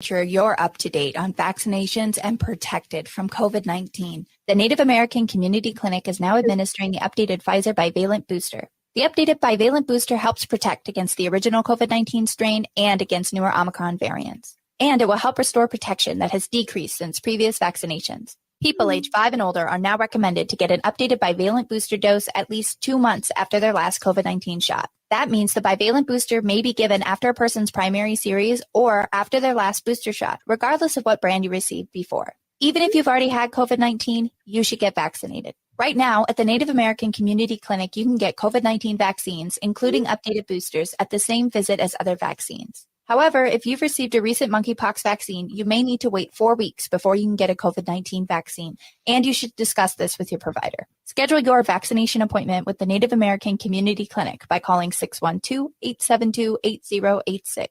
Sure you're up to date on vaccinations and protected from COVID-19. The Native American Community Clinic is now administering the updated Pfizer bivalent booster. The updated bivalent booster helps protect against the original COVID-19 strain and against newer Omicron variants. And it will help restore protection that has decreased since previous vaccinations. People age 5 and older are now recommended to get an updated bivalent booster dose at least 2 months after their last COVID-19 shot. That means the bivalent booster may be given after a person's primary series or after their last booster shot, regardless of what brand you received before. Even if you've already had COVID-19, you should get vaccinated. Right now, at the Native American Community Clinic, you can get COVID-19 vaccines, including updated boosters, at the same visit as other vaccines. However, if you've received a recent monkeypox vaccine, you may need to wait 4 weeks before you can get a COVID-19 vaccine, and you should discuss this with your provider. Schedule your vaccination appointment with the Native American Community Clinic by calling 612-872-8086.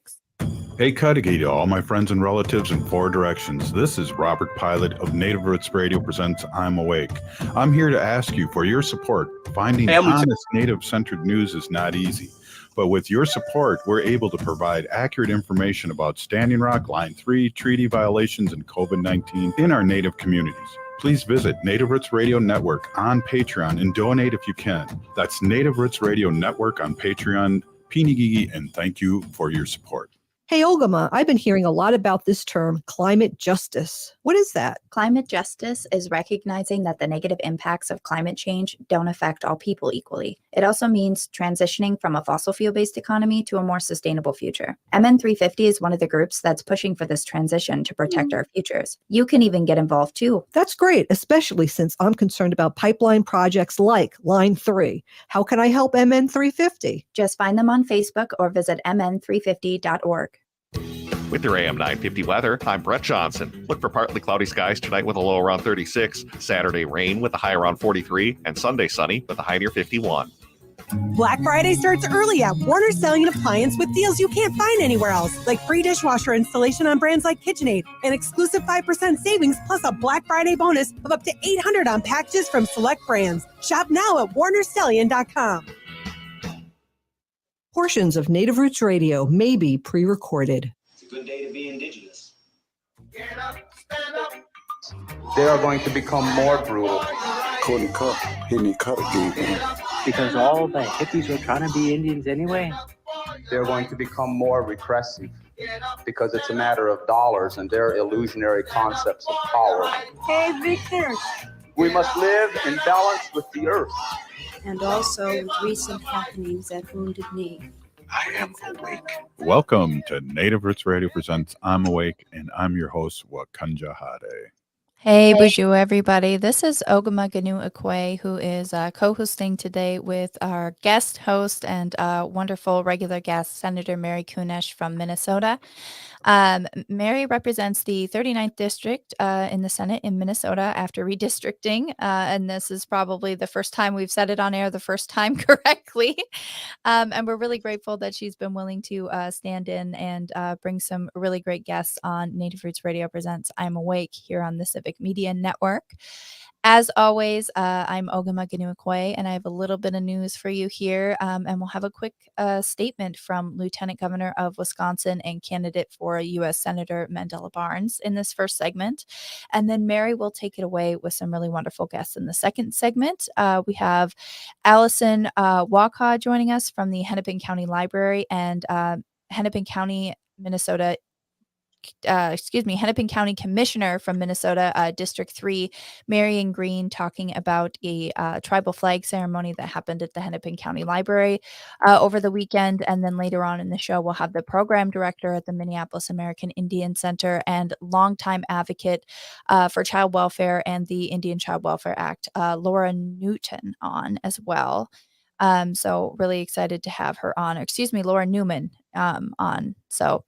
Hey, Cudahy to all my friends and relatives in 4 directions. This is Robert Pilot of Native Roots Radio presents I'm Awake. I'm here to ask you for your support. Finding honest Native-centered news is not easy. But with your support, we're able to provide accurate information about Standing Rock, Line 3, treaty violations, and COVID-19 in our Native communities. Please visit Native Roots Radio Network on Patreon and donate if you can. That's Native Roots Radio Network on Patreon. Pinigigi, and thank you for your support. Hey, Ogama, I've been hearing a lot about this term, climate justice. What is that? Climate justice is recognizing that the negative impacts of climate change don't affect all people equally. It also means transitioning from a fossil fuel-based economy to a more sustainable future. MN 350 is one of the groups that's pushing for this transition to protect our futures. You can even get involved too. That's great, especially since I'm concerned about pipeline projects like Line 3. How can I help MN 350? Just find them on Facebook or visit mn350.org. With your AM 950 weather, I'm Brett Johnson. Look for partly cloudy skies tonight with a low around 36, Saturday rain with a high around 43, and Sunday sunny with a high near 51. Black Friday starts early at Warner's Selling Appliance with deals you can't find anywhere else, like free dishwasher installation on brands like KitchenAid, an exclusive 5% savings plus a Black Friday bonus of up to $800 on packages from select brands. Shop now at warnersellion.com. Portions of Native Roots Radio may be pre-recorded. It's a good day to be indigenous. Get up, stand up. They are going to become more brutal. Couldn't cut, hitting cut again. Because all the hippies were trying to be Indians anyway. They're going to become more repressive because it's a matter of dollars and their illusionary concepts of power. Hey, Victor. We must live in balance with the earth. And also with recent happenings at Wounded Knee. I am awake. Welcome to Native Roots Radio presents I'm Awake, and I'm your host, Wakanja Hade. Hey, bonjour, everybody. This is Ogama Ganu Akwe, who is co-hosting today with our guest host and wonderful regular guest, Senator Mary Kunesh from Minnesota. Mary represents the 39th District in the Senate in Minnesota after redistricting, and this is probably the first time we've said it on air the first time correctly. And we're really grateful that she's been willing to stand in and bring some really great guests on Native Roots Radio Presents I'm Awake here on the Civic Media Network. As always, I'm Ogama Ganu Akwe, and I have a little bit of news for you here, and we'll have a quick statement from Lieutenant Governor of Wisconsin and candidate for U.S. Senator Mandela Barnes in this first segment, and then Mary will take it away with some really wonderful guests in the second segment. We have Allison Waukau joining us from the Hennepin County Library and Hennepin County, Minnesota. Hennepin County Commissioner from Minnesota, District 3, Marion Greene, talking about a tribal flag ceremony that happened at the Hennepin County Library over the weekend. And then later on in the show, we'll have the program director at the Minneapolis American Indian Center and longtime advocate for child welfare and the Indian Child Welfare Act, Laura Newton, on as well. So really excited to have her on. Laura Newman on. So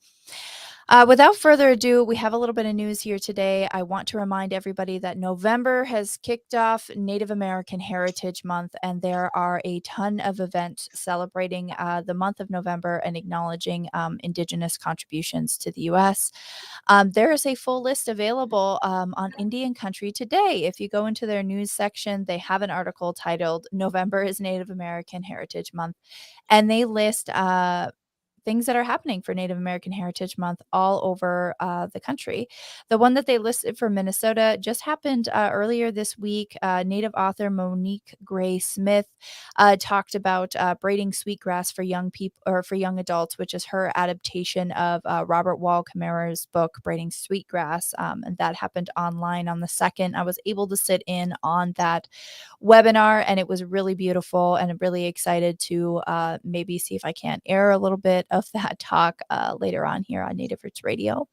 without further ado, we have a little bit of news here today. I want to remind everybody that November has kicked off Native American Heritage Month, and there are a ton of events celebrating the month of November and acknowledging Indigenous contributions to the U.S. There is a full list available on Indian Country Today. If you go into their news section, they have an article titled November is Native American Heritage Month, and they list things that are happening for Native American Heritage Month all over the country. The one that they listed for Minnesota just happened earlier this week. Native author Monique Gray Smith talked about braiding sweetgrass for young people or for young adults, which is her adaptation of Robert Wall Kamara's book Braiding Sweetgrass, and that happened online on the 2nd. I was able to sit in on that webinar, and it was really beautiful, and I'm really excited to maybe see if I can air a little bit of that talk later on here on Native Roots Radio.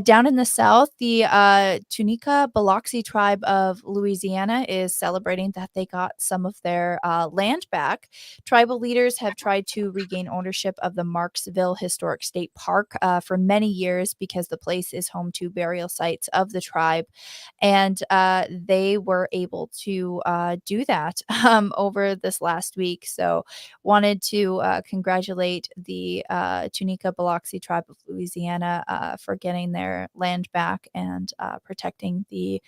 Down in the South, the Tunica Biloxi tribe of Louisiana is celebrating that they got some of their land back. Tribal leaders have tried to regain ownership of the Marksville Historic State Park for many years because the place is home to burial sites of the tribe. And they were able to do that over this last week. So wanted to congratulate the Tunica Biloxi tribe of Louisiana for getting their land back and protecting the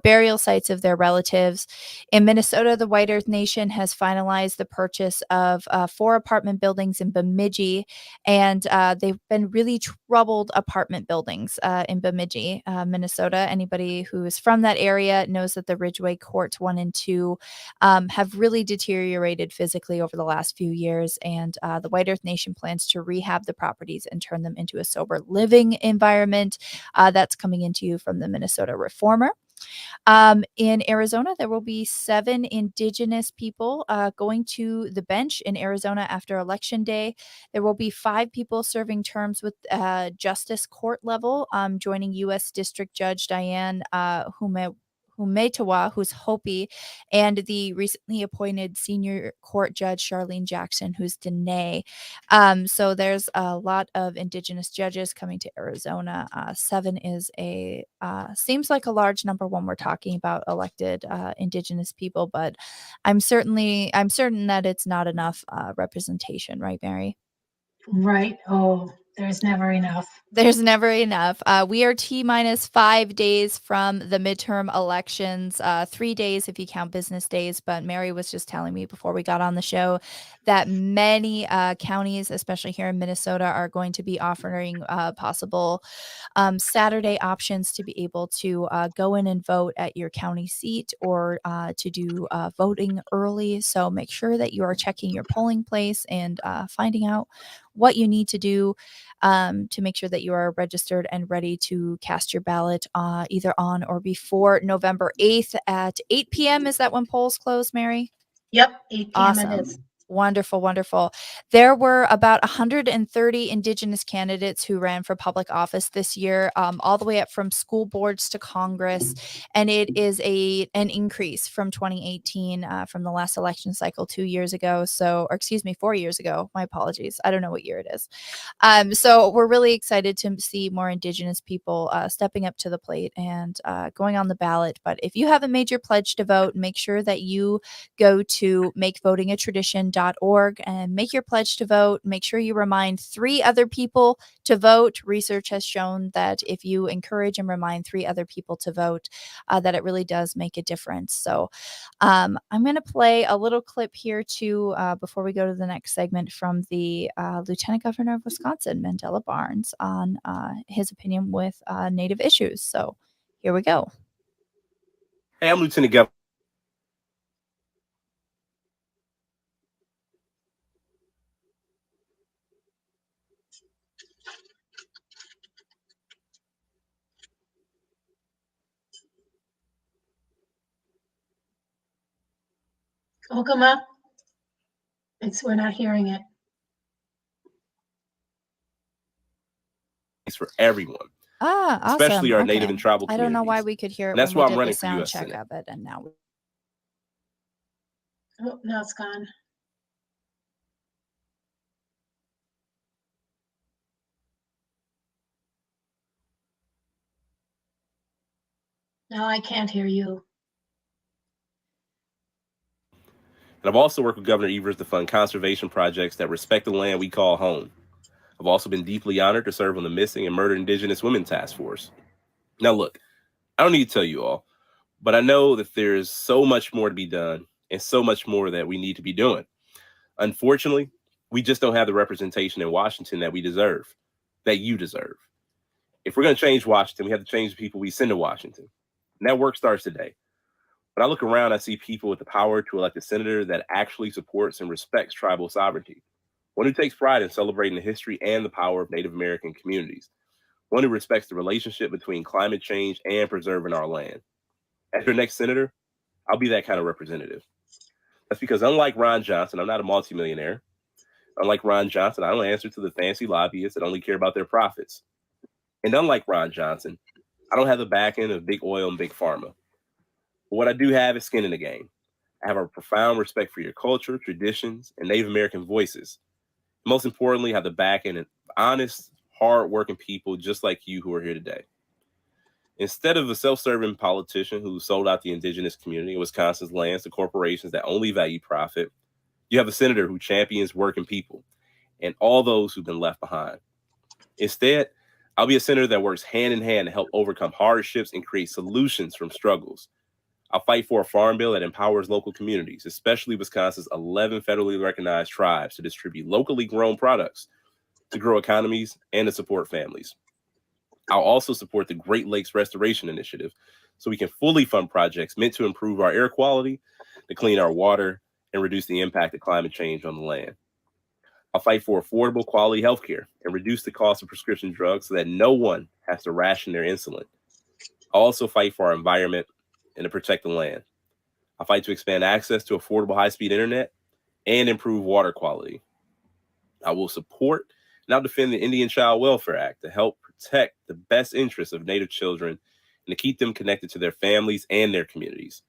burial sites of their relatives. In Minnesota, the White Earth Nation has finalized the purchase of 4 apartment buildings in Bemidji, and they've been really troubled apartment buildings in Bemidji, Minnesota. Anybody who is from that area knows that the Ridgeway Courts 1 and 2 have really deteriorated physically over the last few years, and the White Earth Nation plans to rehab the properties and turn them into a sober living environment. That's coming into you from the Minnesota Reformer. In Arizona, there will be 7 Indigenous people going to the bench in Arizona after Election Day. There will be 5 people serving terms with justice court level, joining U.S. District Judge Diane Humetawa, who's Hopi, and the recently appointed senior court judge Charlene Jackson, who's Dene. So there's a lot of Indigenous judges coming to Arizona. 7 is seems like a large number when we're talking about elected Indigenous people, but I'm certain that it's not enough representation, right, Mary? Right. Oh, there's never enough. There's never enough. We are T-minus 5 days from the midterm elections, 3 days if you count business days. But Mary was just telling me before we got on the show that many counties, especially here in Minnesota, are going to be offering possible Saturday options to be able to go in and vote at your county seat or to do voting early. So make sure that you are checking your polling place and finding out what you need to do to make sure that you are registered and ready to cast your ballot either on or before November 8th at 8 p.m. Is that when polls close, Mary? Yep, 8 p.m. Awesome. It is. Wonderful, wonderful. There were about 130 Indigenous candidates who ran for public office this year, all the way up from school boards to Congress. And it is an increase from 2018, from the last election cycle 2 years ago. So, or excuse me, 4 years ago. My apologies. I don't know what year it is. So we're really excited to see more Indigenous people stepping up to the plate and going on the ballot. But if you haven't made your pledge to vote, make sure that you go to makevotingatradition.org and make your pledge to vote. Make sure you remind 3 other people to vote. Research has shown that if you encourage and remind 3 other people to vote, that it really does make a difference. So I'm going to play a little clip here too before we go to the next segment from the Lieutenant Governor of Wisconsin, Mandela Barnes, on his opinion with Native issues. So here we go. Hey, I'm Lieutenant Governor. Okama, we're not hearing it. It's for everyone. Awesome. Especially our Okay. Native and tribal communities. I don't know why we could hear it. And that's when why we I'm did running the for sound US check Senate. of it, and now. Oh, now it's gone. No, I can't hear you. And I've also worked with Governor Evers to fund conservation projects that respect the land we call home. I've also been deeply honored to serve on the Missing and Murdered Indigenous Women Task Force. Now, look, I don't need to tell you all, but I know that there's so much more to be done and so much more that we need to be doing. Unfortunately, We just don't have the representation in Washington that we deserve, that you deserve. If we're going to change Washington, we have to change the people we send to Washington. And that work starts today. When I look around, I see people with the power to elect a senator that actually supports and respects tribal sovereignty. One who takes pride in celebrating the history and the power of Native American communities. One who respects the relationship between climate change and preserving our land. As your next senator, I'll be that kind of representative. That's because unlike Ron Johnson, I'm not a multimillionaire. Unlike Ron Johnson, I don't answer to the fancy lobbyists that only care about their profits. And unlike Ron Johnson, I don't have the back end of big oil and big pharma. But what I do have is skin in the game. I have a profound respect for your culture, traditions, and Native American voices. Most importantly, I have the back end of honest, hard-working people just like you who are here today. Instead of a self-serving politician who sold out the indigenous community in Wisconsin's lands to corporations that only value profit, you have a senator who champions working people and all those who've been left behind. Instead, I'll be a senator that works hand in hand to help overcome hardships and create solutions from struggles. I'll fight for a farm bill that empowers local communities, especially Wisconsin's 11 federally recognized tribes, to distribute locally grown products, to grow economies, and to support families. I'll also support the Great Lakes Restoration Initiative so we can fully fund projects meant to improve our air quality, to clean our water, and reduce the impact of climate change on the land. I'll fight for affordable quality healthcare and reduce the cost of prescription drugs so that no one has to ration their insulin. I'll also fight for our environment and to protect the land. I'll fight to expand access to affordable high-speed internet and improve water quality. I will support and I'll defend the Indian Child Welfare Act to help protect the best interests of Native children and to keep them connected to their families and their communities.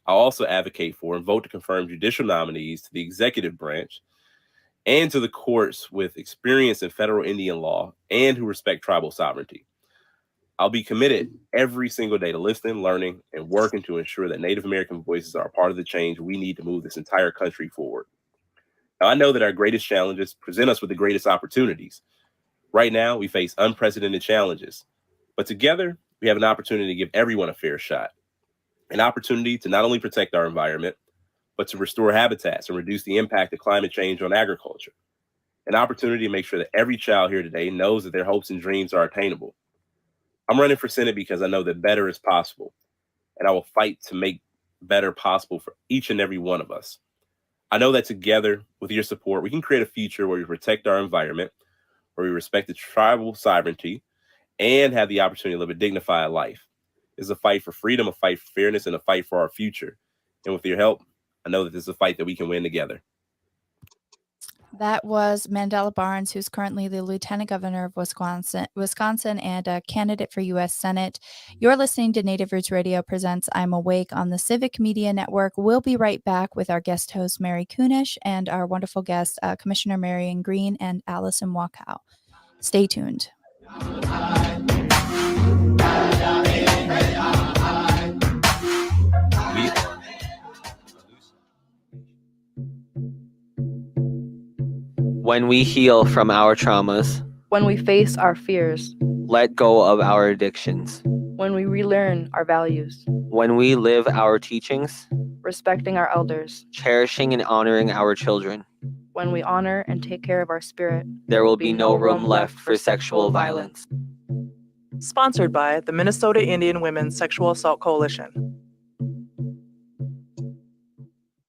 I'll also advocate for and vote to confirm judicial nominees to the executive branch and to the courts with experience in federal Indian law and who respect tribal sovereignty. I'll be committed every single day to listening, learning, and working to ensure that Native American voices are a part of the change we need to move this entire country forward. Now, I know that our greatest challenges present us with the greatest opportunities. Right now, we face unprecedented challenges, but together, we have an opportunity to give everyone a fair shot. An opportunity to not only protect our environment, but to restore habitats and reduce the impact of climate change on agriculture. An opportunity to make sure that every child here today knows that their hopes and dreams are attainable. I'm running for Senate because I know that better is possible, and I will fight to make better possible for each and every one of us. I know that together, with your support, we can create a future where we protect our environment, where we respect the tribal sovereignty, and have the opportunity to live a dignified life. It's a fight for freedom, a fight for fairness, and a fight for our future. And with your help, I know that this is a fight that we can win together. That was Mandela Barnes, who's currently the Lieutenant Governor of Wisconsin and a candidate for U.S. Senate. You're listening to Native Roots Radio presents I'm Awake on the Civic Media Network. We'll be right back with our guest host, Mary Kunesh, and our wonderful guest, Commissioner Marion Greene and Allison Waukau. Stay tuned. When we heal from our traumas, when we face our fears, let go of our addictions, when we relearn our values, when we live our teachings, respecting our elders, cherishing and honoring our children, when we honor and take care of our spirit, there will be no room left for sexual violence. Sponsored by the Minnesota Indian Women's Sexual Assault Coalition.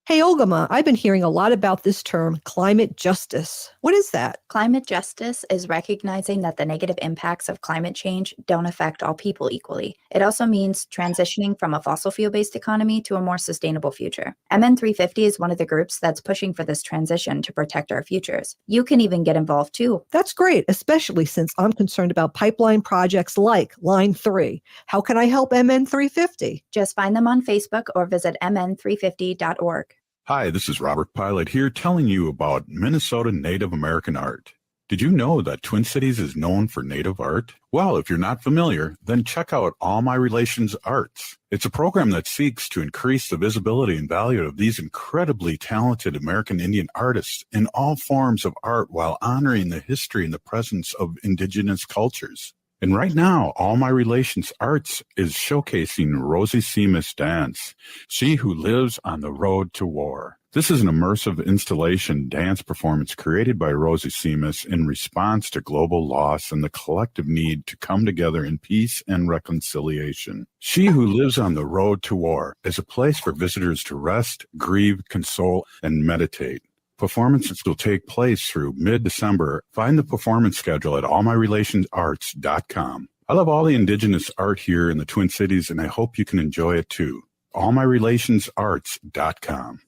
Hey, Ogama, I've been hearing a lot about this term, climate justice. What is that? Climate justice is recognizing that the negative impacts of climate change don't affect all people equally. It also means transitioning from a fossil fuel-based economy to a more sustainable future. MN 350 is one of the groups that's pushing for this transition to protect our futures. You can even get involved too. That's great, especially since I'm concerned about pipeline projects like Line 3. How can I help MN 350? Just find them on Facebook or visit mn350.org. Hi, this is Robert Pilot here telling you about Minnesota Native American art. Did you know that Twin Cities is known for Native art? Well, if you're not familiar, then check out All My Relations Arts. It's a program that seeks to increase the visibility and value of these incredibly talented American Indian artists in all forms of art while honoring the history and the presence of indigenous cultures. And right now, All My Relations Arts is showcasing Rosie Seamus Dance, She Who Lives on the Road to War. This is an immersive installation dance performance created by Rosie Seamus in response to global loss and the collective need to come together in peace and reconciliation. She Who Lives on the Road to War is a place for visitors to rest, grieve, console, and meditate. Performances will take place through mid-December. Find the performance schedule at allmyrelationsarts.com. I love all the Indigenous art here in the Twin Cities, and I hope you can enjoy it too. allmyrelationsarts.com.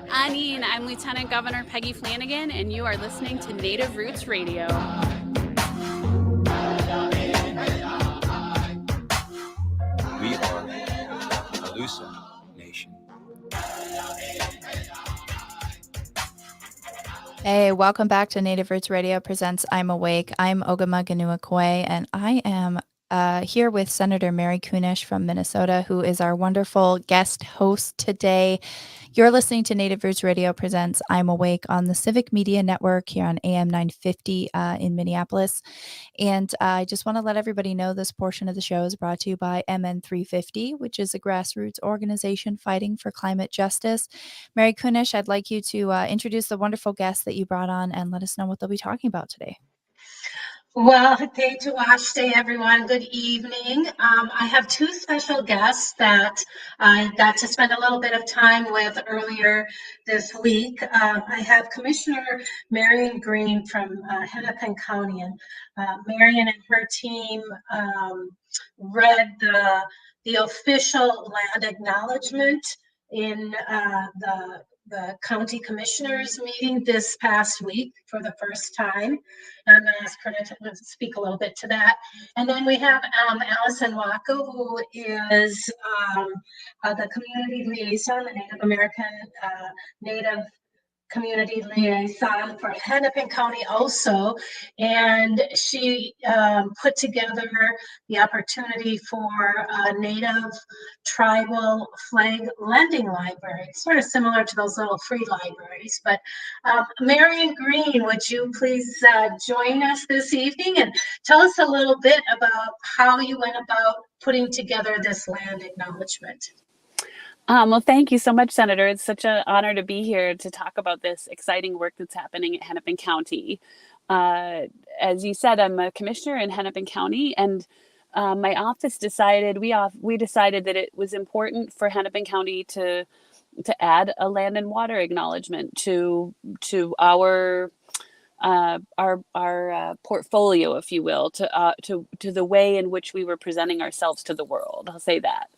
Anine, I'm Lieutenant Governor Peggy Flanagan, and you are listening to Native Roots Radio. We are Alusa Nation. Hey, welcome back to Native Roots Radio presents I'm Awake. I'm Ogama Ganuakwe, and I am here with Senator Mary Kunesh from Minnesota, who is our wonderful guest host today. You're listening to Native Roots Radio presents I'm Awake on the Civic Media Network here on AM 950 in Minneapolis. And I just want to let everybody know this portion of the show is brought to you by MN 350, which is a grassroots organization fighting for climate justice. Mary Kunesh, I'd like you to introduce the wonderful guests that you brought on and let us know what they'll be talking about today. Well, day to watch day, everyone. Good evening. I have two special guests that I got to spend a little bit of time with earlier this week. I have Commissioner Marion Greene from Hennepin County, and Marion and her team read the official land acknowledgement in the county commissioners meeting this past week for the first time. And I'm going to ask her to speak a little bit to that. And then we have Allison Waukau, who is the community liaison, the Native American Native community liaison for Hennepin County also, and she put together the opportunity for a Native tribal flag lending library. It's sort of similar to those little free libraries, but Marion Greene, would you please join us this evening and tell us a little bit about how you went about putting together this land acknowledgement? Well, thank you so much, Senator. It's such an honor to be here to talk about this exciting work that's happening at Hennepin County. As you said, I'm a commissioner in Hennepin County, and my office decided, we decided that it was important for Hennepin County to add a land and water acknowledgement to our portfolio, if you will, to the way in which we were presenting ourselves to the world. I'll say that.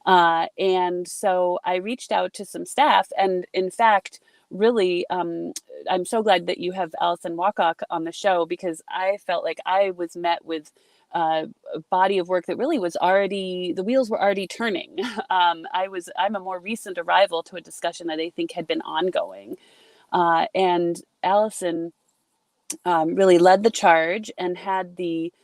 And so I reached out to some staff, and in fact, really, I'm so glad that you have Allison Waukau on the show, because I felt like I was met with a body of work that really was already, the wheels were already turning. I'm a more recent arrival to a discussion that I think had been ongoing. And Allison really led the charge and had the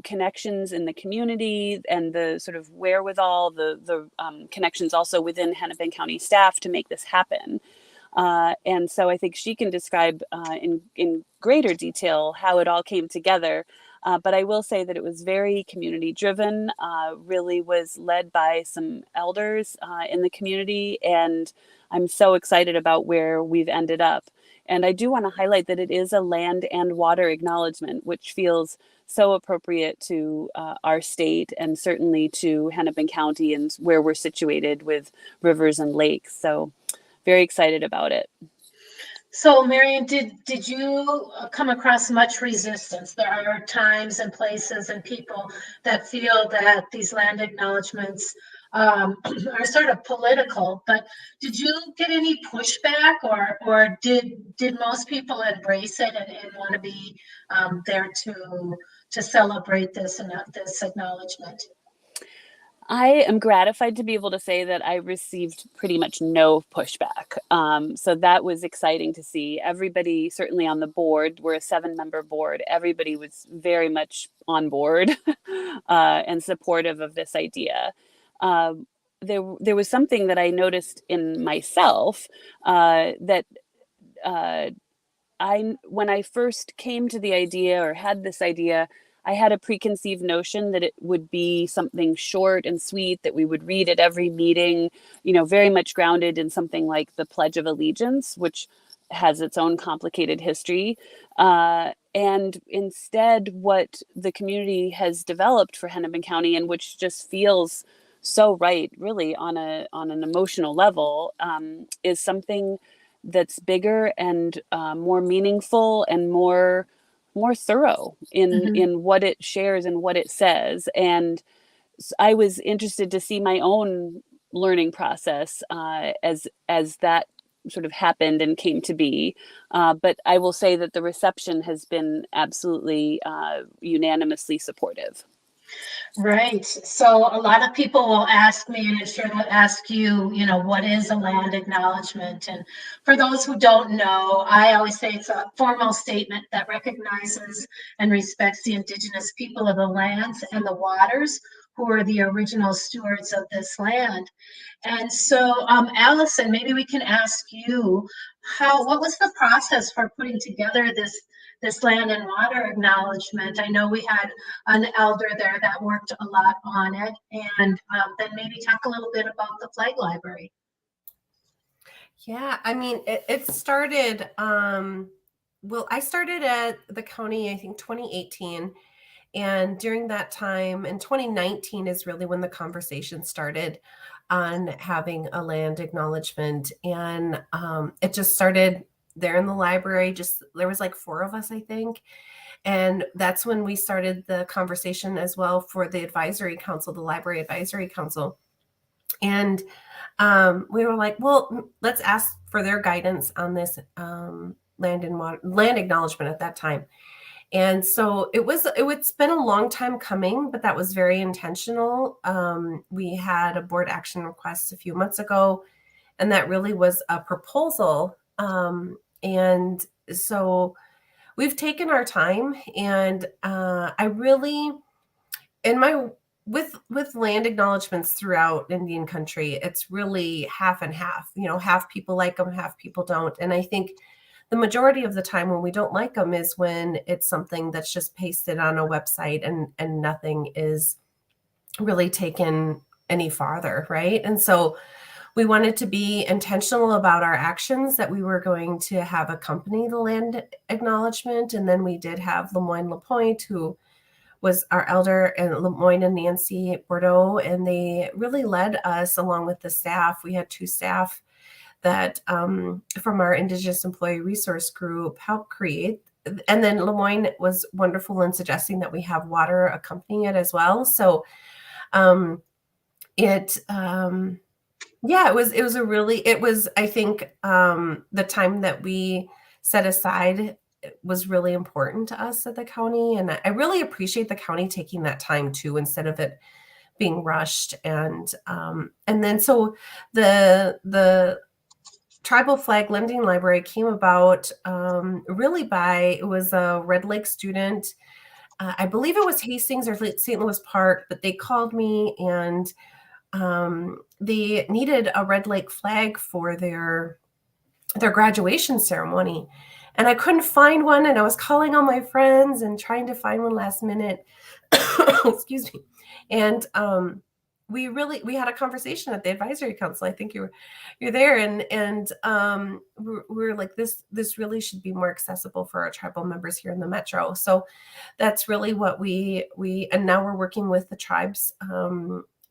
connections in the community and the sort of wherewithal, the connections also within Hennepin County staff to make this happen. And so I think she can describe in greater detail how it all came together. But I will say that it was very community driven, really was led by some elders in the community. And I'm so excited about where we've ended up. And I do want to highlight that it is a land and water acknowledgement, which feels so appropriate to our state and certainly to Hennepin County and where we're situated with rivers and lakes. So very excited about it. So Marion, did you come across much resistance? There are times and places and people that feel that these land acknowledgements are sort of political, but did you get any pushback, or did most people embrace it and want to be there to celebrate this and this acknowledgement? I am gratified to be able to say that I received pretty much no pushback. So that was exciting to see. Everybody, certainly on the board, we're a 7-member board, everybody was very much on board and supportive of this idea. There was something that I noticed in myself that when I first came to the idea or had this idea, I had a preconceived notion that it would be something short and sweet that we would read at every meeting, very much grounded in something like the Pledge of Allegiance, which has its own complicated history. And instead, what the community has developed for Hennepin County, and which just feels so right, really on an emotional level, is something that's bigger and more meaningful and more thorough in what it shares and what it says. And I was interested to see my own learning process as that sort of happened and came to be. But I will say that the reception has been absolutely unanimously supportive. Right. So a lot of people will ask me, and I'm sure they'll ask you, what is a land acknowledgement? And for those who don't know, I always say it's a formal statement that recognizes and respects the indigenous people of the lands and the waters who are the original stewards of this land. And so, Allison, maybe we can ask you, what was the process for putting together this land and water acknowledgement? I know we had an elder there that worked a lot on it, and then maybe talk a little bit about the flag library. Yeah, I mean, it started, I started at the county, I think 2018. And during that time, in 2019 is really when the conversation started on having a land acknowledgement. And it just started there in the library. There was like 4 of us, I think. And that's when we started the conversation as well for the advisory council, the library advisory council. And we were like, well, let's ask for their guidance on this land acknowledgement at that time. And so it's been a long time coming, but that was very intentional. We had a board action request a few months ago, and that really was a proposal. And so we've taken our time, and I really, with land acknowledgements throughout Indian country, it's really half and half. Half people like them, half people don't. And I think the majority of the time when we don't like them is when it's something that's just pasted on a website and nothing is really taken any farther, right? And so we wanted to be intentional about our actions, that we were going to have accompany the land acknowledgement. And then we did have Lemoyne LaPointe, who was our elder, and Lemoyne and Nancy Bordeaux, and they really led us along with the staff. We had 2 staff that from our Indigenous Employee Resource Group helped create. And then Lemoyne was wonderful in suggesting that we have water accompanying it as well. So it was, I think the time that we set aside was really important to us at the county. And I really appreciate the county taking that time too, instead of it being rushed. And then so the Tribal Flag Lending Library came about really it was a Red Lake student. I believe it was Hastings or St. Louis Park, but they called me and they needed a Red Lake flag for their graduation ceremony. And I couldn't find one, and I was calling all my friends and trying to find one last minute. Excuse me. And we had a conversation at the advisory council. I think you're there, and we're like, this really should be more accessible for our tribal members here in the metro. So that's really what we and now we're working with the tribes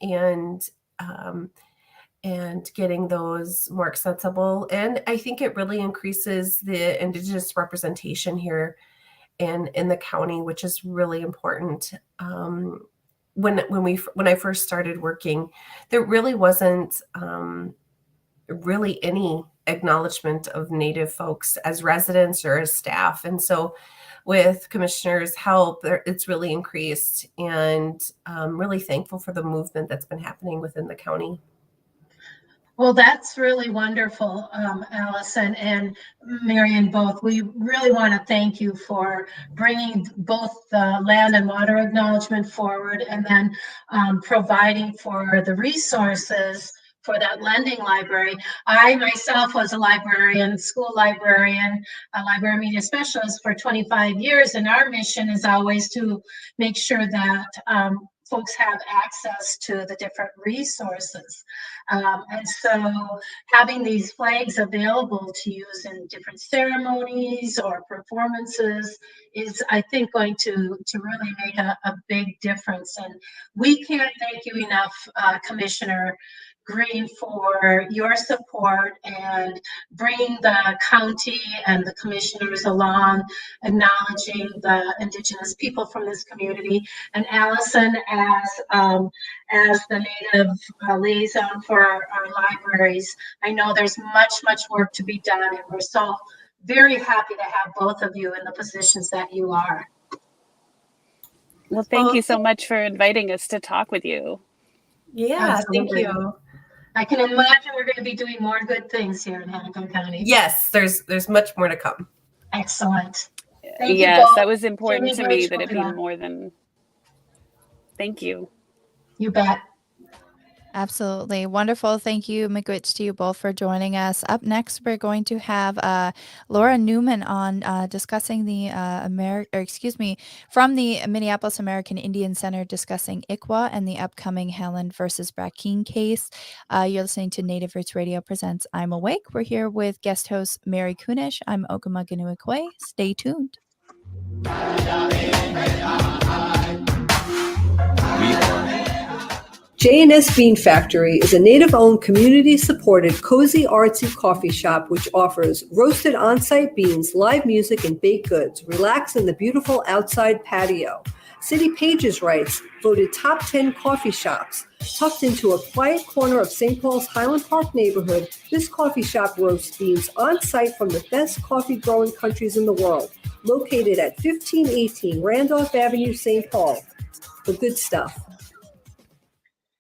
and getting those more accessible. And I think it really increases the Indigenous representation here in the county, which is really important. When I first started working, there really wasn't really any acknowledgement of Native folks as residents or as staff. And so with Commissioner's help, it's really increased, and I'm really thankful for the movement that's been happening within the county. Well, that's really wonderful, Allison and Marion both. We really want to thank you for bringing both the land and water acknowledgement forward, and then providing for the resources for that lending library. I myself was a librarian, school librarian, a library media specialist for 25 years, and our mission is always to make sure that folks have access to the different resources. And so having these flags available to use in different ceremonies or performances is, I think, going to really make a big difference. And we can't thank you enough, Commissioner Greene, for your support and bringing the county and the commissioners along, acknowledging the Indigenous people from this community, and Allison as the Native liaison for our libraries. I know there's much work to be done, and we're so very happy to have both of you in the positions that you are. Well, thank you so much for inviting us to talk with you. Yeah, thank you. I can imagine we're going to be doing more good things here in Hennepin County. Yes, there's much more to come. Excellent. Thank Yes, you both. that was important Really to me grateful that it for be that. more than. Thank you. You bet. Absolutely. Wonderful. Thank you, miigwech, to you both for joining us. Up next, we're going to have Laura Newman on discussing the from the Minneapolis American Indian Center discussing ICWA and the upcoming Haaland versus Brackeen case. You're listening to Native Roots Radio presents I'm Awake. We're here with guest host Mary Kunesh. I'm Ogama Ganuikwe. Stay tuned. J&S Bean Factory is a Native-owned, community-supported, cozy, artsy coffee shop which offers roasted on-site beans, live music, and baked goods. Relax in the beautiful outside patio. City Pages writes, voted top 10 coffee shops. Tucked into a quiet corner of St. Paul's Highland Park neighborhood, this coffee shop roasts beans on-site from the best coffee-growing countries in the world. Located at 1518 Randolph Avenue, St. Paul. The good stuff.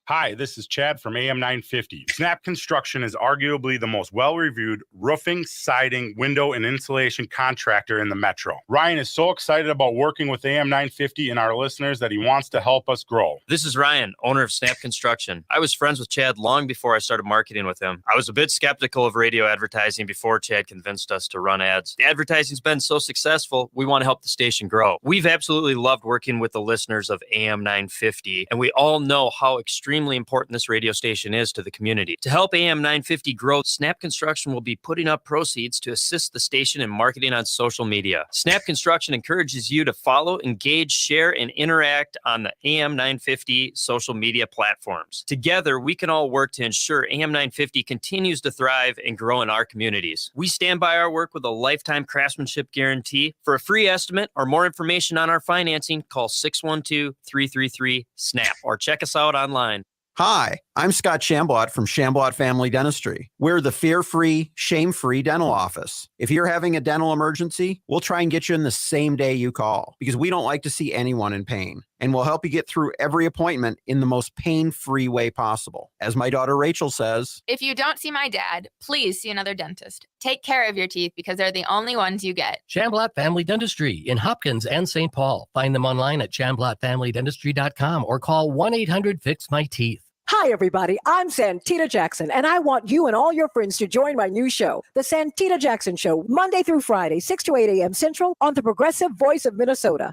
Hi, this is Chad from AM 950. Snap Construction is arguably the most well-reviewed roofing, siding, window, and insulation contractor in the metro. Ryan is so excited about working with AM 950 and our listeners that he wants to help us grow. This is Ryan, owner of Snap Construction. I was friends with Chad long before I started marketing with him. I was a bit skeptical of radio advertising before Chad convinced us to run ads. The advertising's been so successful, we want to help the station grow. We've absolutely loved working with the listeners of AM 950, and we all know how extremely important this radio station is to the community. To help AM 950 grow, Snap Construction will be putting up proceeds to assist the station in marketing on social media. Snap Construction encourages you to follow, engage, share, and interact on the AM 950 social media platforms. Together, we can all work to ensure AM 950 continues to thrive and grow in our communities. We stand by our work with a lifetime craftsmanship guarantee. For a free estimate or more information on our financing, call 612-333-SNAP or check us out online. Hi, I'm Scott Shamblot from Shamblot Family Dentistry. We're the fear-free, shame-free dental office. If you're having a dental emergency, we'll try and get you in the same day you call because we don't like to see anyone in pain. And we'll help you get through every appointment in the most pain-free way possible. As my daughter Rachel says, if you don't see my dad, please see another dentist. Take care of your teeth because they're the only ones you get. Shamblot Family Dentistry in Hopkins and St. Paul. Find them online at shamblotfamilydentistry.com or call 1-800-FIX-MY-TEETH. Hi, everybody. I'm Santita Jackson, and I want you and all your friends to join my new show, The Santita Jackson Show, Monday through Friday, 6 to 8 a.m. Central on the Progressive Voice of Minnesota.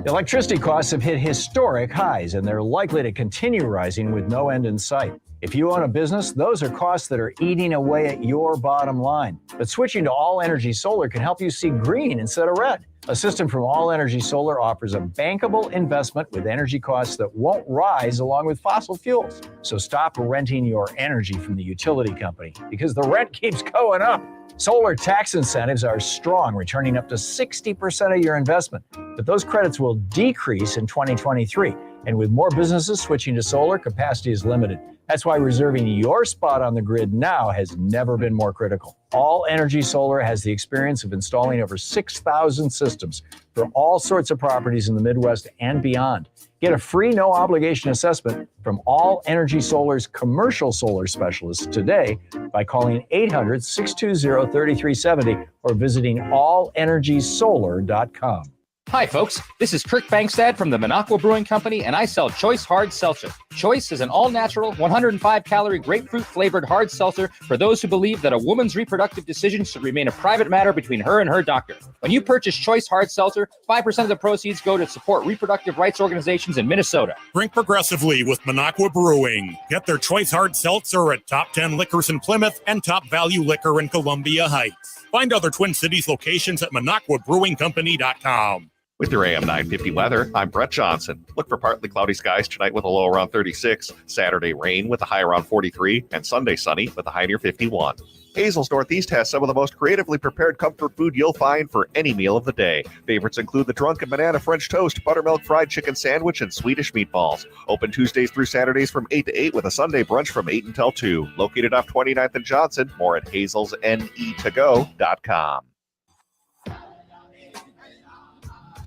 Electricity costs have hit historic highs, and they're likely to continue rising with no end in sight. If you own a business, those are costs that are eating away at your bottom line. But switching to All Energy Solar can help you see green instead of red. A system from All Energy Solar offers a bankable investment with energy costs that won't rise along with fossil fuels. So stop renting your energy from the utility company because the rent keeps going up. Solar tax incentives are strong, returning up to 60% of your investment. But those credits will decrease in 2023. And with more businesses switching to solar, capacity is limited. That's why reserving your spot on the grid now has never been more critical. All Energy Solar has the experience of installing over 6,000 systems for all sorts of properties in the Midwest and beyond. Get a free no-obligation assessment from All Energy Solar's commercial solar specialists today by calling 800-620-3370 or visiting allenergysolar.com. Hi, folks. This is Kirk Bankstad from the Minneapolis Brewing Company, and I sell Choice Hard Seltzer. Choice is an all-natural, 105-calorie grapefruit-flavored hard seltzer for those who believe that a woman's reproductive decisions should remain a private matter between her and her doctor. When you purchase Choice Hard Seltzer, 5% of the proceeds go to support reproductive rights organizations in Minnesota. Drink progressively with Minneapolis Brewing. Get their Choice Hard Seltzer at Top 10 Liquors in Plymouth and Top Value Liquor in Columbia Heights. Find other Twin Cities locations at MinneapolisBrewingCompany.com. With your AM 950 weather, I'm Brett Johnson. Look for partly cloudy skies tonight with a low around 36, Saturday rain with a high around 43, and Sunday sunny with a high near 51. Hazel's Northeast has some of the most creatively prepared comfort food you'll find for any meal of the day. Favorites include the Drunken Banana French Toast, Buttermilk Fried Chicken Sandwich, and Swedish Meatballs. Open Tuesdays through Saturdays from 8 to 8 with a Sunday brunch from 8 until 2. Located off 29th and Johnson. More at hazelsnetogo.com.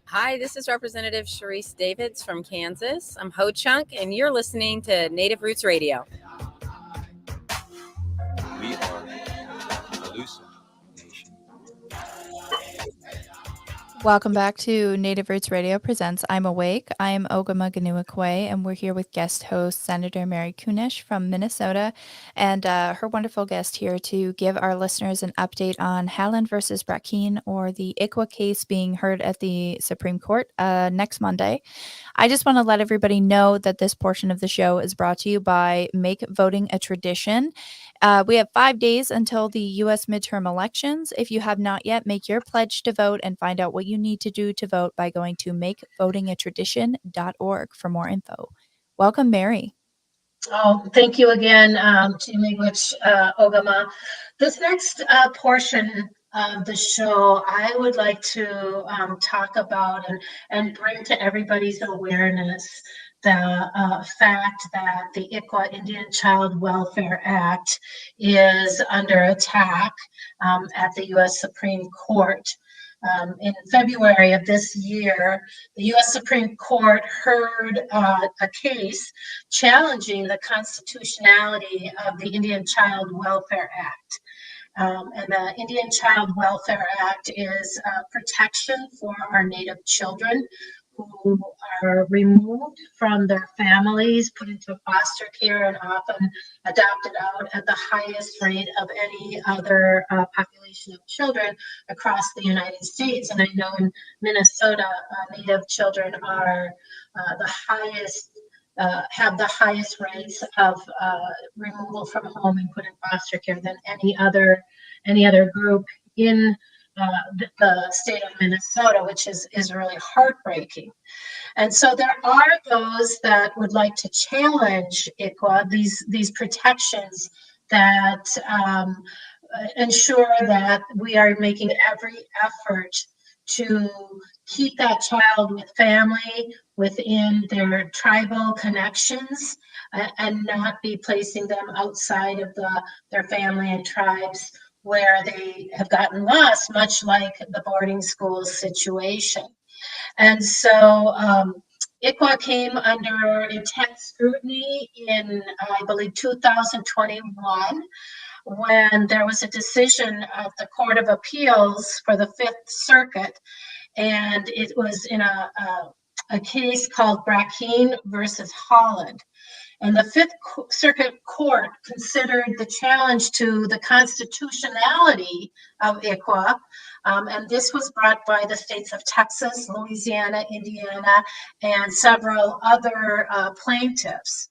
Hi, this is Representative Sharice Davids from Kansas. I'm Ho Chunk, and you're listening to Native Roots Radio. We are Allison Nation. Welcome back to Native Roots Radio presents I'm Awake. I'm Ogama and we're here with guest host Senator Mary Kunesh from Minnesota and her wonderful guest here to give our listeners an update on Haaland versus Brackeen, or the ICWA case being heard at the Supreme Court next Monday. I just want to let everybody know that this portion of the show is brought to you by Make Voting a Tradition. We have 5 days until the U.S. midterm elections. If you have not yet, make your pledge to vote and find out what you need to do to vote by going to makevotingatradition.org for more info. Welcome, Mary. Oh, thank you again to Miigwech Ogama. This next portion of the show, I would like to talk about and bring to everybody's awareness the fact that the ICWA Indian Child Welfare Act is under attack at the U.S. Supreme Court. In February of this year, the U.S. Supreme Court heard a case challenging the constitutionality of the Indian Child Welfare Act. And the Indian Child Welfare Act is protection for our Native children who are removed from their families, put into foster care, and often adopted out at the highest rate of any other population of children across the United States. And I know in Minnesota, Native children are the highest, have the highest rates of removal from home and put in foster care than any other group in the state of Minnesota, which is really heartbreaking. And so there are those that would like to challenge ICWA, these protections that ensure that we are making every effort to keep that child with family within their tribal connections and not be placing them outside of their family and tribes where they have gotten lost, much like the boarding school situation. And so ICWA came under intense scrutiny in, I believe, 2021, when there was a decision of the Court of Appeals for the Fifth Circuit, and it was in a case called Brackeen versus Haaland. And the Fifth Circuit Court considered the challenge to the constitutionality of ICWA, and this was brought by the states of Texas, Louisiana, Indiana, and several other plaintiffs.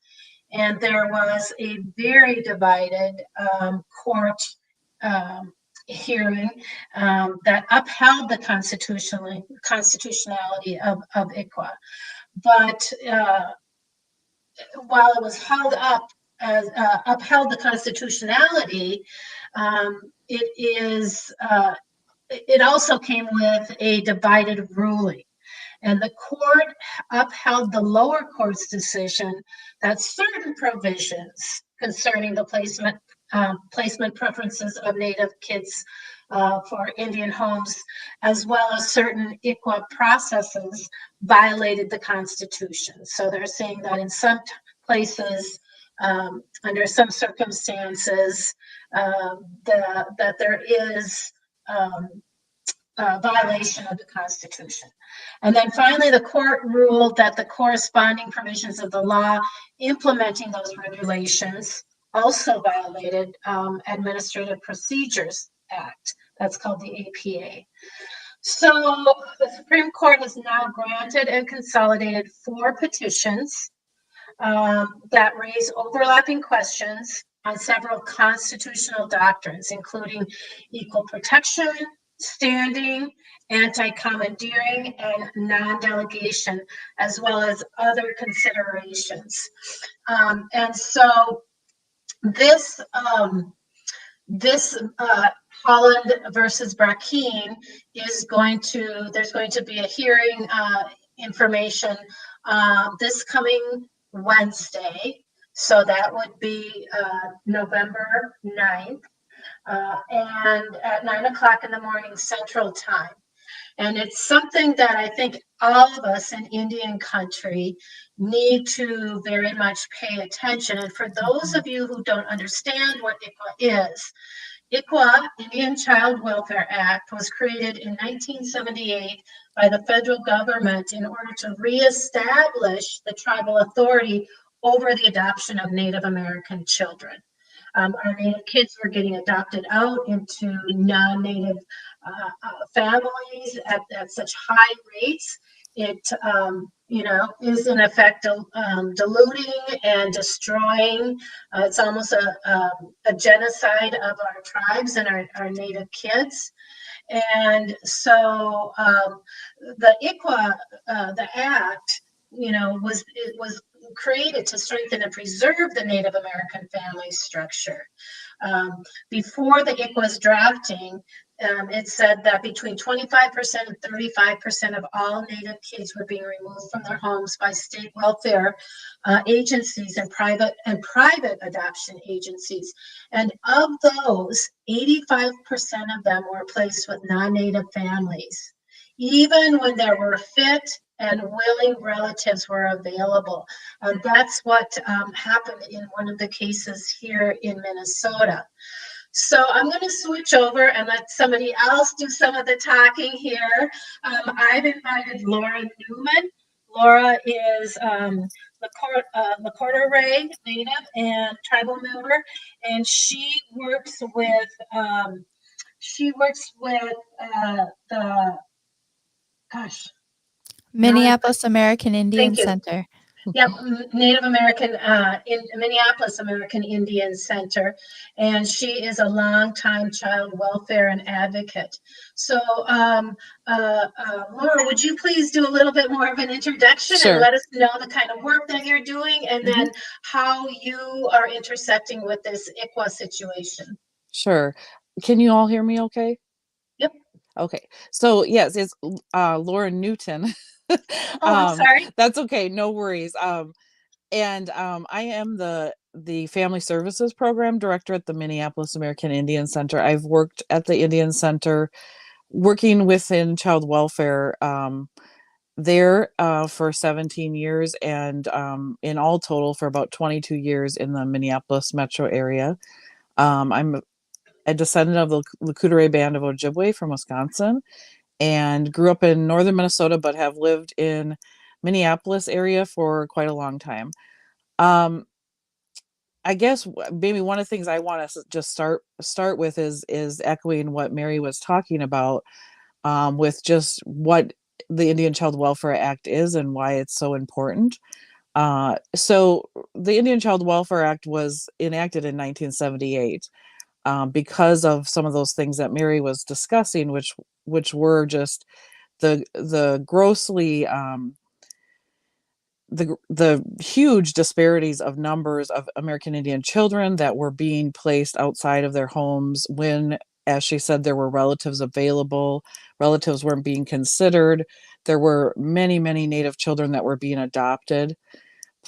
And there was a very divided court hearing that upheld the constitutionality of ICWA. But while it was held up as upheld the constitutionality, it also came with a divided ruling. And the court upheld the lower court's decision that certain provisions concerning the placement preferences of Native kids for Indian homes, as well as certain ICWA processes, violated the Constitution. So they're saying that in some places, under some circumstances, that there is violation of the Constitution. And then finally, the court ruled that the corresponding provisions of the law implementing those regulations also violated Administrative Procedures Act. That's called the APA. So the Supreme Court has now granted and consolidated 4 petitions that raise overlapping questions on several constitutional doctrines, including equal protection, standing, anti-commandeering, and non-delegation, as well as other considerations. And so this Haaland versus Brackeen is there's going to be a hearing information this coming Wednesday. So that would be November 9th and at 9 o'clock in the morning Central Time. And it's something that I think all of us in Indian country need to very much pay attention. And for those of you who don't understand what ICWA is, ICWA, Indian Child Welfare Act, was created in 1978 by the federal government in order to reestablish the tribal authority over the adoption of Native American children. Our Native kids were getting adopted out into non-Native families at such high rates. It, is in effect diluting and destroying. It's almost a genocide of our tribes and our Native kids. And so the ICWA, the act, was created to strengthen and preserve the Native American family structure. Before the ICWA's drafting, it said that between 25% and 35% of all Native kids were being removed from their homes by state welfare agencies and private adoption agencies. And of those, 85% of them were placed with non-Native families, even when there were fit and willing relatives were available. That's what happened in one of the cases here in Minnesota. So I'm going to switch over and let somebody else do some of the talking here. I've invited Laura Newman. Laura is Lakota Ray Native and tribal member, and she works with the Minneapolis American Indian Center. Yep, Native American in Minneapolis American Indian Center, and she is a longtime child welfare and advocate. So, Laura, would you please do a little bit more of an introduction and let us know the kind of work that you're doing, and then how you are intersecting with this ICWA situation? Sure. Can you all hear me okay? Yep. Okay. So yes, it's Laura Newton. I'm sorry. That's okay. No worries. I am the Family Services Program Director at the Minneapolis American Indian Center. I've worked at the Indian Center working within child welfare there for 17 years and in all total for about 22 years in the Minneapolis metro area. I'm a descendant of the Lakota Band of Ojibwe from Wisconsin, and grew up in northern Minnesota, but have lived in Minneapolis area for quite a long time. I guess maybe one of the things I want to just start with is echoing what Mary was talking about with just what the Indian Child Welfare Act is and why it's so important. So the Indian Child Welfare Act was enacted in 1978 because of some of those things that Mary was discussing, which were just the grossly the huge disparities of numbers of American Indian children that were being placed outside of their homes when, as she said, there were relatives available. Relatives weren't being considered. There were many Native children that were being adopted.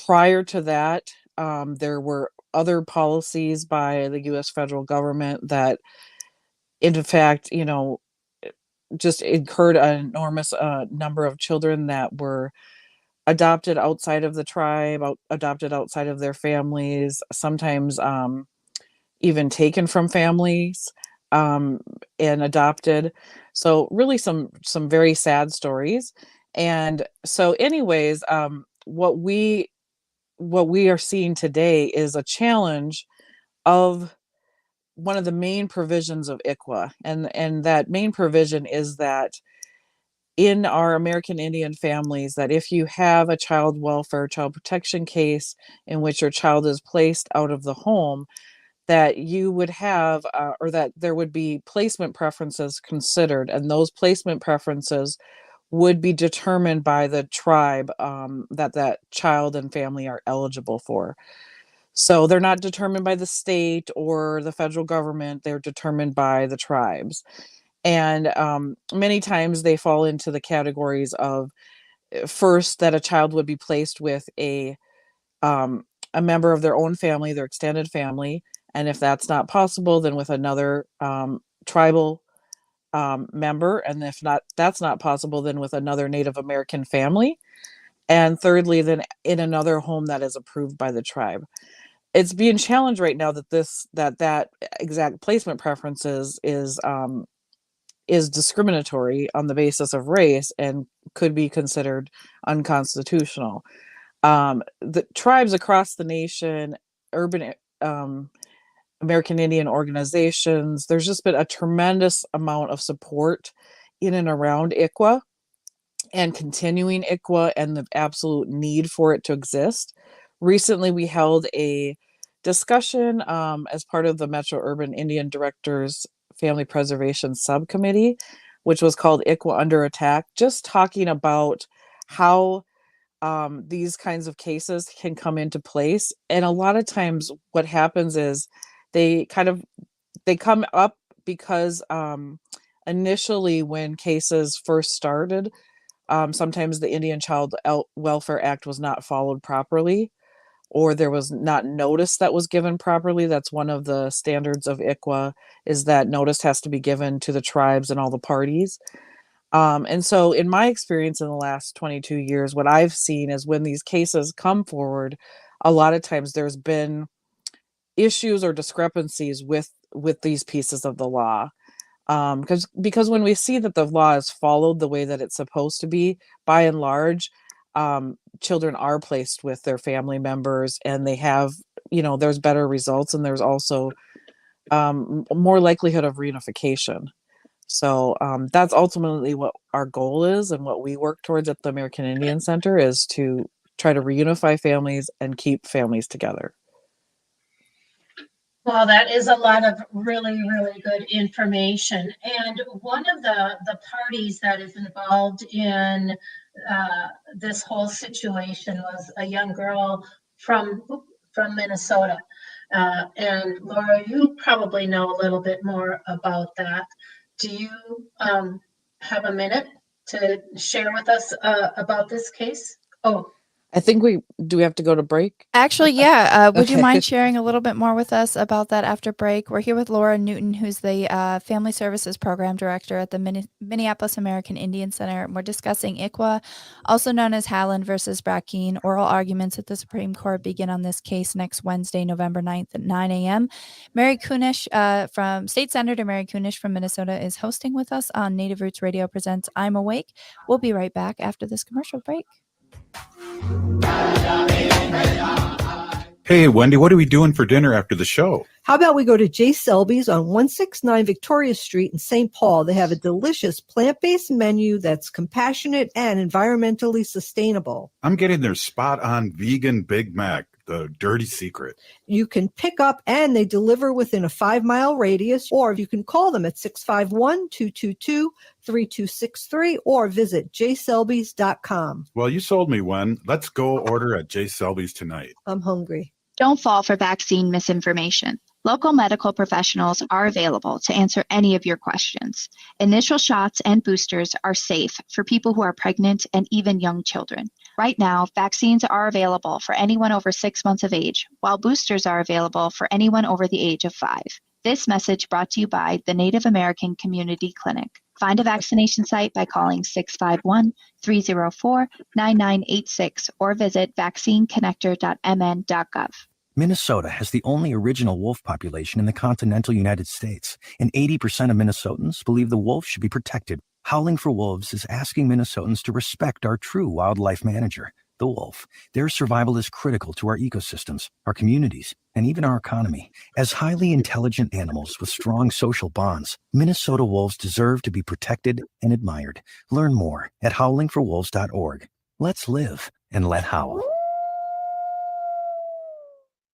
Prior to that, there were other policies by the U.S. federal government that, in fact, just incurred an enormous number of children that were adopted outside of the tribe, adopted outside of their families, sometimes even taken from families and adopted. So really some very sad stories. And so anyways, what we are seeing today is a challenge of one of the main provisions of ICWA. And that main provision is that in our American Indian families, that if you have a child welfare, child protection case in which your child is placed out of the home, that you would have, or that there would be placement preferences considered, and those placement preferences would be determined by the tribe that child and family are eligible for. So they're not determined by the state or the federal government, they're determined by the tribes. And many times they fall into the categories of, first, that a child would be placed with a member of their own family, their extended family. And if that's not possible, then with another tribal member. And if that's not possible, then with another Native American family. And thirdly, then in another home that is approved by the tribe. It's being challenged right now that that exact placement preferences is discriminatory on the basis of race and could be considered unconstitutional. The tribes across the nation, urban American Indian organizations, there's just been a tremendous amount of support in and around ICWA and continuing ICWA and the absolute need for it to exist. Recently, we held a discussion as part of the Metro Urban Indian Directors Family Preservation Subcommittee, which was called ICWA Under Attack, just talking about how these kinds of cases can come into place. And a lot of times what happens is they come up because initially when cases first started, sometimes the Indian Child Welfare Act was not followed properly, or there was not notice that was given properly. That's one of the standards of ICWA, is that notice has to be given to the tribes and all the parties. And so in my experience in the last 22 years, what I've seen is when these cases come forward, a lot of times there's been issues or discrepancies with these pieces of the law. Because when we see that the law is followed the way that it's supposed to be, by and large, children are placed with their family members, and they have, there's better results, and there's also more likelihood of reunification. So that's ultimately what our goal is, and what we work towards at the American Indian Center is to try to reunify families and keep families together. Well, that is a lot of really, really good information. And one of the parties that is involved in this whole situation was a young girl from Minnesota. And Laura, you probably know a little bit more about that. Do you have a minute to share with us about this case? Oh, I think we have to go to break. Actually, yeah. Would you Okay. mind sharing a little bit more with us about that after break? We're here with Laura Newton, who's the Family Services Program Director at the Minneapolis American Indian Center. And we're discussing ICWA, also known as Haaland versus Brackeen. Oral arguments at the Supreme Court begin on this case next Wednesday, November 9th at 9 a.m. Mary Kunesh from State Senator Mary Kunesh from Minnesota is hosting with us on Native Roots Radio Presents I'm Awake. We'll be right back after this commercial break. Hey, Wendy, what are we doing for dinner after the show? How about we go to J. Selby's on 169 Victoria Street in St. Paul? They have a delicious plant-based menu that's compassionate and environmentally sustainable. I'm getting their spot-on vegan Big Mac, the dirty secret. You can pick up and they deliver within a 5-mile radius, or you can call them at 651-222-3263 or visit jselbys.com. Well, you sold me one. Let's go order at J. Selby's tonight. I'm hungry. Don't fall for vaccine misinformation. Local medical professionals are available to answer any of your questions. Initial shots and boosters are safe for people who are pregnant and even young children. Right now, vaccines are available for anyone over 6 months of age, while boosters are available for anyone over the age of 5. This message brought to you by the Native American Community Clinic. Find a vaccination site by calling 651-304-9986 or visit vaccineconnector.mn.gov. Minnesota has the only original wolf population in the continental United States, and 80% of Minnesotans believe the wolf should be protected. Howling for Wolves is asking Minnesotans to respect our true wildlife manager, the wolf. Their survival is critical to our ecosystems, our communities, and even our economy. As highly intelligent animals with strong social bonds, Minnesota wolves deserve to be protected and admired. Learn more at howlingforwolves.org. Let's live and let howl.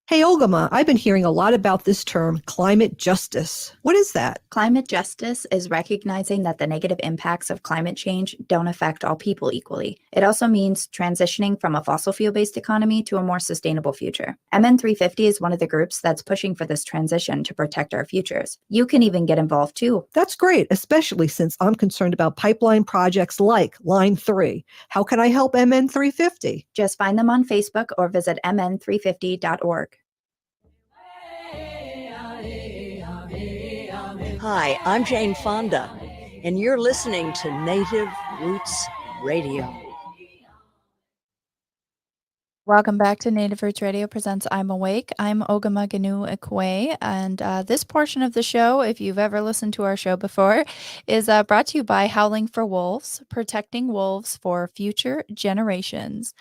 Hey, Olgama, I've been hearing a lot about this term, climate justice. What is that? Climate justice is recognizing that the negative impacts of climate change don't affect all people equally. It also means transitioning from a fossil fuel-based economy to a more sustainable future. MN 350 is one of the groups that's pushing for this transition to protect our futures. You can even get involved too. That's great, especially since I'm concerned about pipeline projects like Line 3. How can I help MN 350? Just find them on Facebook or visit mn350.org. Hi, I'm Jane Fonda, and you're listening to Native Roots Radio. Welcome back to Native Roots Radio presents I'm Awake. I'm Ogama Ganu Ikwe, and this portion of the show, if you've ever listened to our show before, is brought to you by Howling for Wolves, protecting wolves for future generations.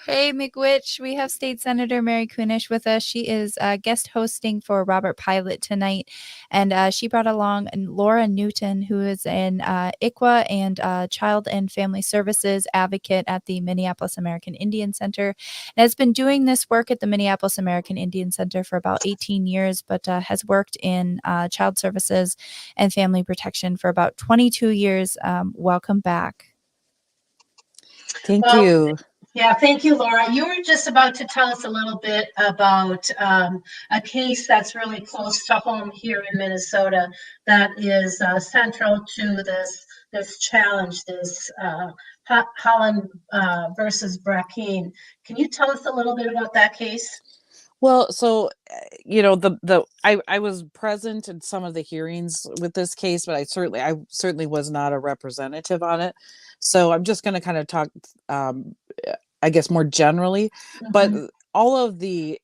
Hey, McWitch. We have State Senator Mary Kunesh with us. She is guest hosting for Robert Pilot tonight, and she brought along Laura Newton, who is an ICWA and Child and Family Services advocate at the Minneapolis American Indian Center, and has been doing this work at the Minneapolis American Indian Center for about 18 years, but has worked in child services and family protection for about 22 years. Welcome back. Thank you. Yeah, thank you, Laura. You were just about to tell us a little bit about a case that's really close to home here in Minnesota that is central to this challenge, this Haaland versus Brackeen. Can you tell us a little bit about that case? Well, so I was present in some of the hearings with this case, but I certainly was not a representative on it. So I'm just going to kind of talk, I guess, more generally. But all of the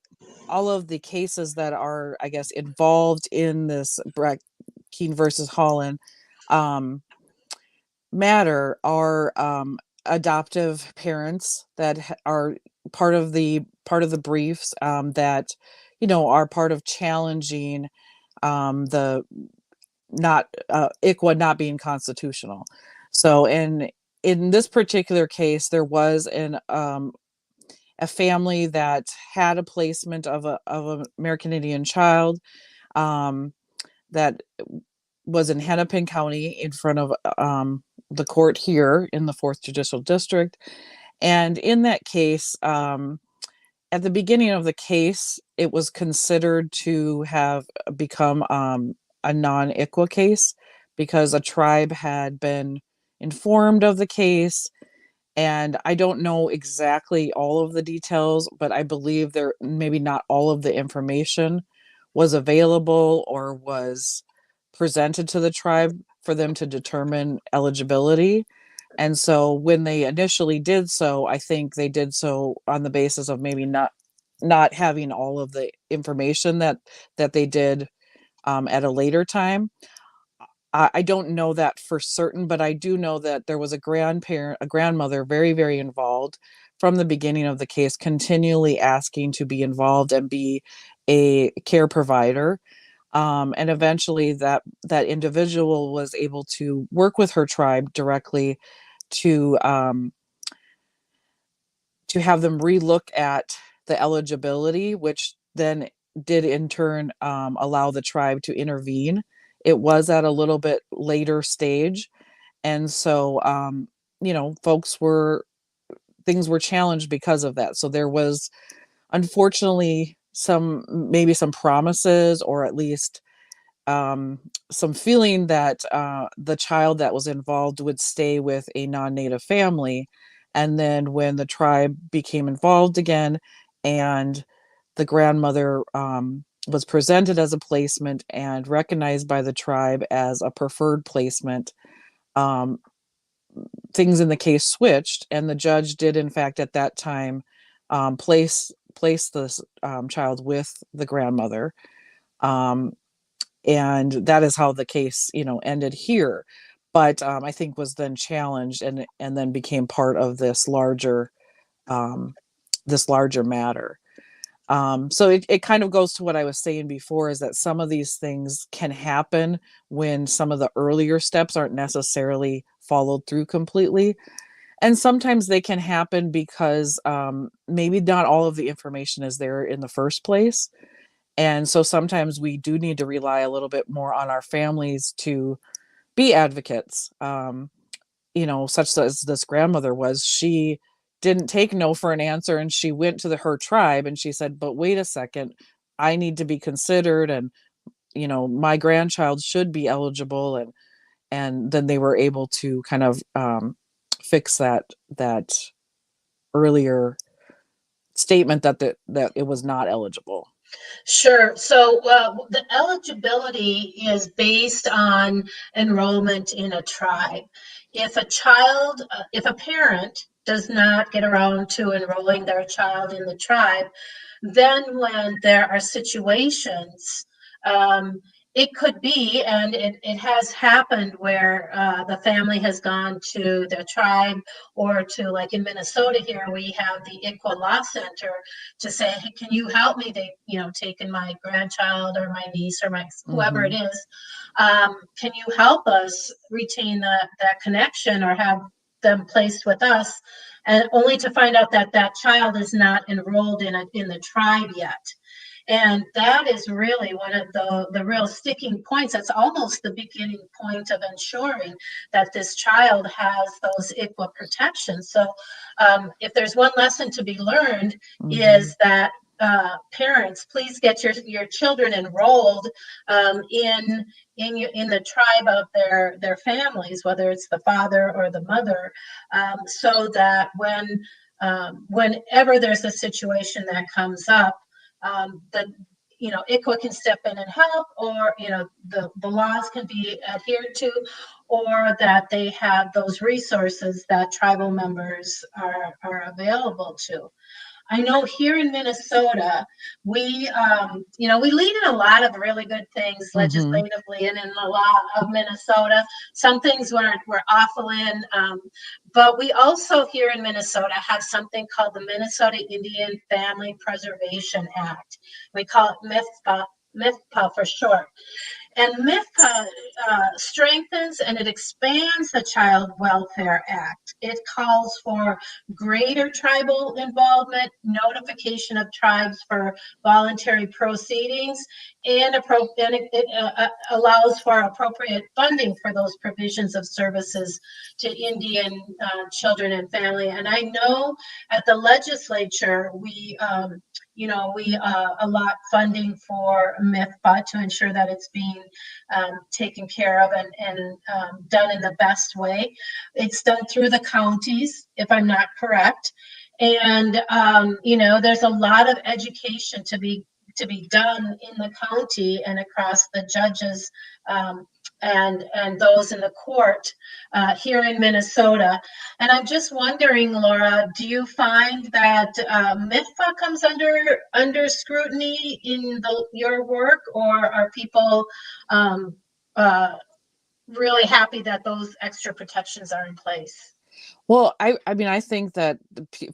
cases that are, I guess, involved in this Brackeen versus Haaland matter are adoptive parents that are part of the briefs that are part of challenging the ICWA not being constitutional. So in this particular case, there was a family that had a placement of an American Indian child that was in Hennepin County in front of the court here in the 4th Judicial District. And in that case, at the beginning of the case, it was considered to have become a non-ICWA case because a tribe had been informed of the case. And I don't know exactly all of the details, but I believe maybe not all of the information was available or was presented to the tribe for them to determine eligibility. And so when they initially did so, I think they did so on the basis of maybe not having all of the information that they did at a later time. I don't know that for certain, but I do know that there was a grandmother, very, very involved from the beginning of the case, continually asking to be involved and be a care provider. And eventually that individual was able to work with her tribe directly to have them relook at the eligibility, which then did in turn allow the tribe to intervene. It was at a little bit later stage. And so, things were challenged because of that. So there was, unfortunately, maybe some promises, or at least some feeling that the child that was involved would stay with a non-native family. And then when the tribe became involved again and the grandmother was presented as a placement and recognized by the tribe as a preferred placement, things in the case switched, and the judge did, in fact, at that time, place this child with the grandmother. And that is how the case, ended here. But I think was then challenged and then became part of this larger matter. So it kind of goes to what I was saying before, is that some of these things can happen when some of the earlier steps aren't necessarily followed through completely. And sometimes they can happen because maybe not all of the information is there in the first place. And so sometimes we do need to rely a little bit more on our families to be advocates. Such as this grandmother was. She didn't take no for an answer, and she went to her tribe and she said, but wait a second, I need to be considered, and my grandchild should be eligible, and then they were able to kind of fix that earlier statement that it was not eligible. Sure. So the eligibility is based on enrollment in a tribe. If a parent does not get around to enrolling their child in the tribe, then when there are situations, it could be, and it has happened, where the family has gone to their tribe, or to, like in Minnesota here, we have the ICWA Law Center to say, hey, can you help me? They, taken my grandchild or my niece or my whoever it is. Can you help us retain that connection or have them placed with us? And only to find out that that child is not enrolled in the tribe yet. And that is really one of the real sticking points. That's almost the beginning point of ensuring that this child has those ICWA protections. So if there's one lesson to be learned, is that parents, please get your children enrolled in the tribe of their families, whether it's the father or the mother, so that whenever there's a situation that comes up, that ICWA can step in and help, or the laws can be adhered to, or that they have those resources that tribal members are available to. I know here in Minnesota, we lead in a lot of really good things legislatively and in the law of Minnesota. Some things we're awful in, but we also here in Minnesota have something called the Minnesota Indian Family Preservation Act. We call it MIFPA for short. And MIFPA strengthens and it expands the Child Welfare Act. It calls for greater tribal involvement, notification of tribes for voluntary proceedings, and it allows for appropriate funding for those provisions of services to Indian children and family. And I know at the legislature, we allot funding for MIFPA to ensure that it's being taken care of and done in the best way. It's done through the counties, if I'm not correct. And, there's a lot of education to be done in the county and across the judges and those in the court here in Minnesota. And I'm just wondering, Laura, do you find that MIFPA comes under scrutiny in your work, or are people really happy that those extra protections are in place? Well, I think that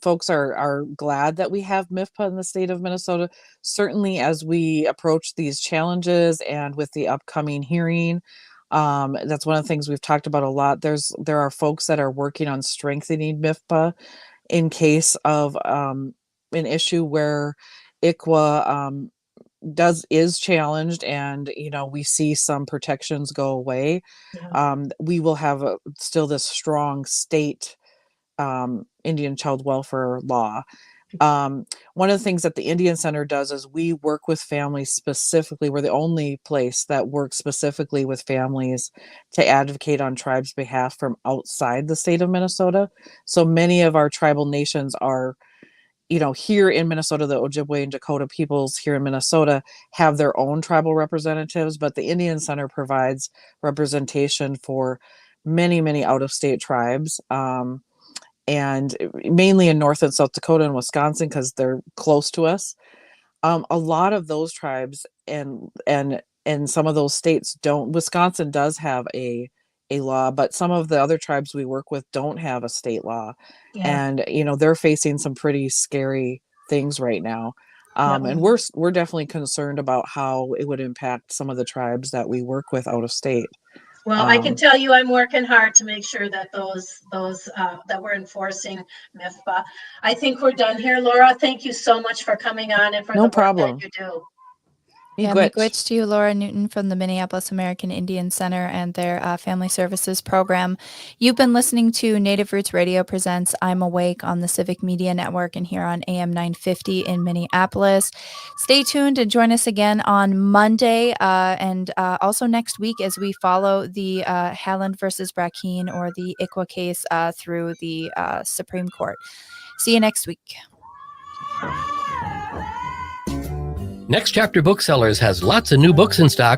folks are glad that we have MIFPA in the state of Minnesota. Certainly, as we approach these challenges and with the upcoming hearing, that's one of the things we've talked about a lot. There are folks that are working on strengthening MIFPA in case of an issue where ICWA is challenged, and we see some protections go away. Yeah. We will have still this strong state Indian child welfare law. One of the things that the Indian Center does is we work with families specifically. We're the only place that works specifically with families to advocate on tribes' behalf from outside the state of Minnesota. So many of our tribal nations are, here in Minnesota, the Ojibwe and Dakota peoples here in Minnesota have their own tribal representatives, but the Indian Center provides representation for many out-of-state tribes, and mainly in North and South Dakota and Wisconsin because they're close to us. A lot of those tribes and some of those states don't. Wisconsin does have a law, but some of the other tribes we work with don't have a state law. Yeah. And they're facing some pretty scary things right now. And we're definitely concerned about how it would impact some of the tribes that we work with out of state. Well, I can tell you I'm working hard to make sure that those that we're enforcing MIFPA. I think we're done here. Laura, thank you so much for coming on and for the work that you do. Yeah, miigwech to you, Laura Newton from the Minneapolis American Indian Center and their Family Services Program. You've been listening to Native Roots Radio presents I'm Awake on the Civic Media Network and here on AM 950 in Minneapolis. Stay tuned and join us again on Monday and also next week as we follow the Haaland versus Brackeen or the ICWA case through the Supreme Court. See you next week. Next Chapter Booksellers has lots of new books in stock